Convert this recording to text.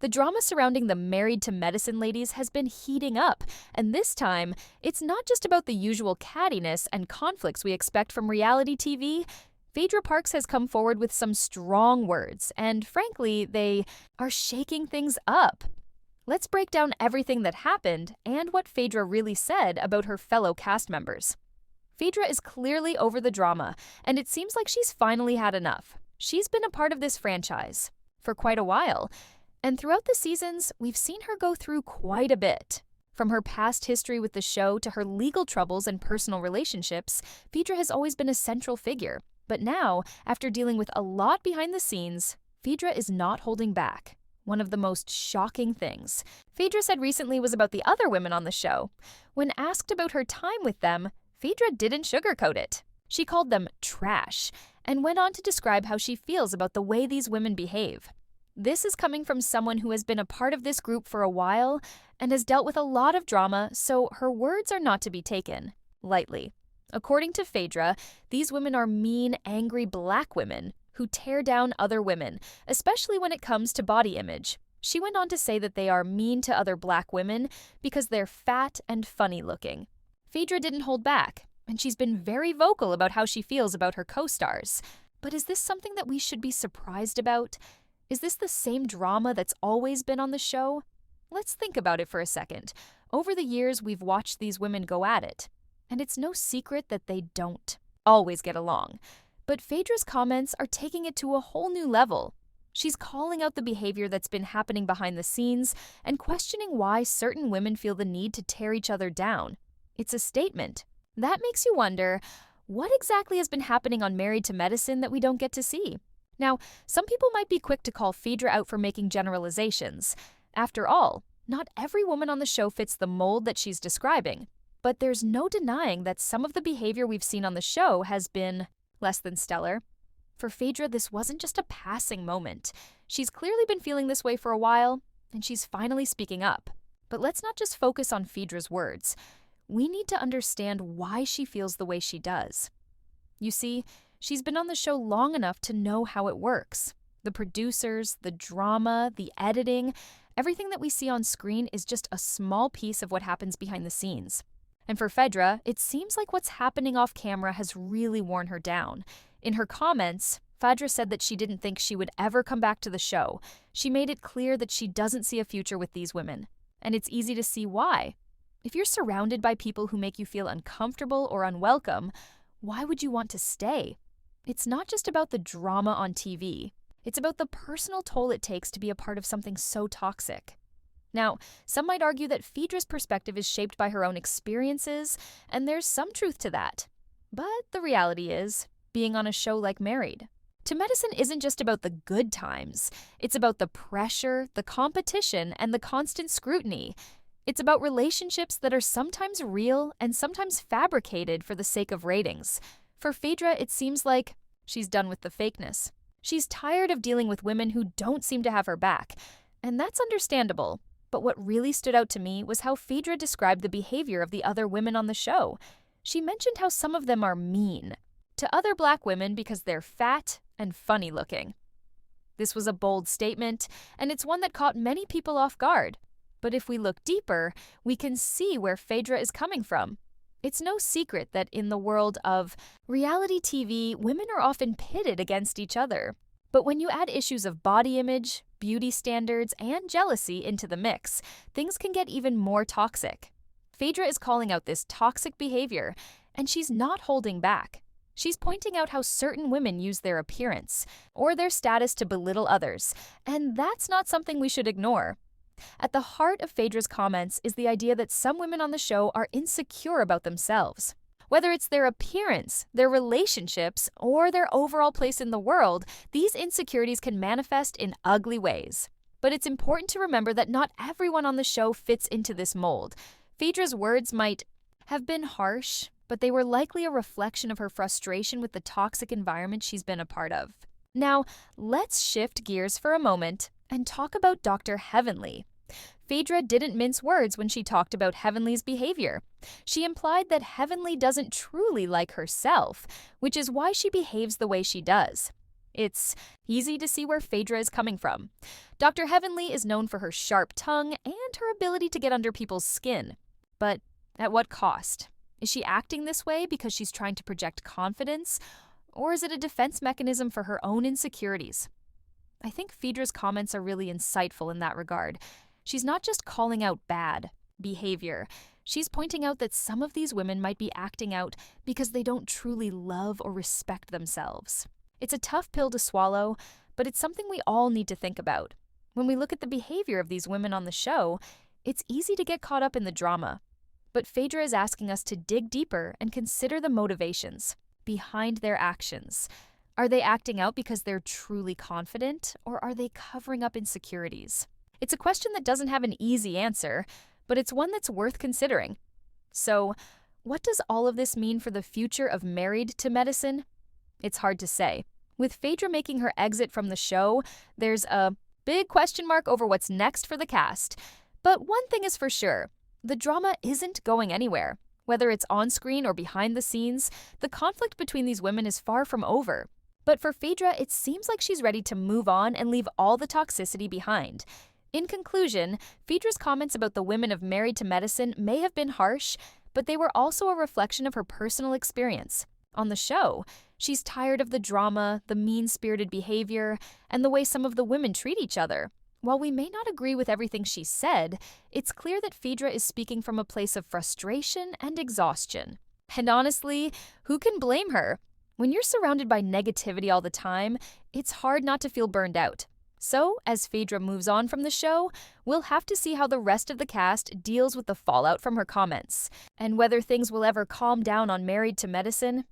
The drama surrounding the Married to Medicine ladies has been heating up, and this time, it's not just about the usual cattiness and conflicts we expect from reality TV. Phaedra Parks has come forward with some strong words, and frankly, they are shaking things up. Let's break down everything that happened and what Phaedra really said about her fellow cast members. Phaedra is clearly over the drama, and it seems like she's finally had enough. She's been a part of this franchise for quite a while, and throughout the seasons, we've seen her go through quite a bit. From her past history with the show to her legal troubles and personal relationships, Phaedra has always been a central figure. But now, after dealing with a lot behind the scenes, Phaedra is not holding back. One of the most shocking things Phaedra said recently was about the other women on the show. When asked about her time with them, Phaedra didn't sugarcoat it. She called them trash and went on to describe how she feels about the way these women behave. This is coming from someone who has been a part of this group for a while and has dealt with a lot of drama, so her words are not to be taken lightly. According to Phaedra, these women are mean, angry black women who tear down other women, especially when it comes to body image. She went on to say that they are mean to other black women because they're fat and funny looking. Phaedra didn't hold back, and she's been very vocal about how she feels about her co-stars. But is this something that we should be surprised about? Is this the same drama that's always been on the show? Let's think about it for a second. Over the years, we've watched these women go at it. And it's no secret that they don't always get along. But Phaedra's comments are taking it to a whole new level. She's calling out the behavior that's been happening behind the scenes and questioning why certain women feel the need to tear each other down. It's a statement. That makes you wonder, what exactly has been happening on Married to Medicine that we don't get to see? Now, some people might be quick to call Phaedra out for making generalizations. After all, not every woman on the show fits the mold that she's describing. But there's no denying that some of the behavior we've seen on the show has been less than stellar. For Phaedra, this wasn't just a passing moment. She's clearly been feeling this way for a while, and she's finally speaking up. But let's not just focus on Phaedra's words. We need to understand why she feels the way she does. You see, she's been on the show long enough to know how it works. The producers, the drama, the editing, everything that we see on screen is just a small piece of what happens behind the scenes. And for Phaedra, it seems like what's happening off camera has really worn her down. In her comments, Phaedra said that she didn't think she would ever come back to the show. She made it clear that she doesn't see a future with these women. And it's easy to see why. If you're surrounded by people who make you feel uncomfortable or unwelcome, why would you want to stay? It's not just about the drama on TV. It's about the personal toll it takes to be a part of something so toxic. Now, some might argue that Phaedra's perspective is shaped by her own experiences, and there's some truth to that. But the reality is, being on a show like Married to Medicine isn't just about the good times. It's about the pressure, the competition, and the constant scrutiny. It's about relationships that are sometimes real and sometimes fabricated for the sake of ratings. For Phaedra, it seems like she's done with the fakeness. She's tired of dealing with women who don't seem to have her back, and that's understandable. But what really stood out to me was how Phaedra described the behavior of the other women on the show. She mentioned how some of them are mean to other black women because they're fat and funny looking. This was a bold statement, and it's one that caught many people off guard. But if we look deeper, we can see where Phaedra is coming from. It's no secret that in the world of reality TV, women are often pitted against each other. But when you add issues of body image, beauty standards, and jealousy into the mix, things can get even more toxic. Phaedra is calling out this toxic behavior, and she's not holding back. She's pointing out how certain women use their appearance or their status to belittle others, and that's not something we should ignore. At the heart of Phaedra's comments is the idea that some women on the show are insecure about themselves. Whether it's their appearance, their relationships, or their overall place in the world, these insecurities can manifest in ugly ways. But it's important to remember that not everyone on the show fits into this mold. Phaedra's words might have been harsh, but they were likely a reflection of her frustration with the toxic environment she's been a part of. Now, let's shift gears for a moment and talk about Dr. Heavenly. Phaedra didn't mince words when she talked about Heavenly's behavior. She implied that Heavenly doesn't truly like herself, which is why she behaves the way she does. It's easy to see where Phaedra is coming from. Dr. Heavenly is known for her sharp tongue and her ability to get under people's skin. But at what cost? Is she acting this way because she's trying to project confidence, or is it a defense mechanism for her own insecurities? I think Phaedra's comments are really insightful in that regard. She's not just calling out bad behavior. She's pointing out that some of these women might be acting out because they don't truly love or respect themselves. It's a tough pill to swallow, but it's something we all need to think about. When we look at the behavior of these women on the show, it's easy to get caught up in the drama. But Phaedra is asking us to dig deeper and consider the motivations behind their actions. Are they acting out because they're truly confident, or are they covering up insecurities? It's a question that doesn't have an easy answer, but it's one that's worth considering. So, what does all of this mean for the future of Married to Medicine? It's hard to say. With Phaedra making her exit from the show, there's a big question mark over what's next for the cast. But one thing is for sure, the drama isn't going anywhere. Whether it's on screen or behind the scenes, the conflict between these women is far from over. But for Phaedra, it seems like she's ready to move on and leave all the toxicity behind. In conclusion, Phaedra's comments about the women of Married to Medicine may have been harsh, but they were also a reflection of her personal experience. On the show, she's tired of the drama, the mean-spirited behavior, and the way some of the women treat each other. While we may not agree with everything she said, it's clear that Phaedra is speaking from a place of frustration and exhaustion. And honestly, who can blame her? When you're surrounded by negativity all the time, it's hard not to feel burned out. So, as Phaedra moves on from the show, we'll have to see how the rest of the cast deals with the fallout from her comments. And whether things will ever calm down on Married to Medicine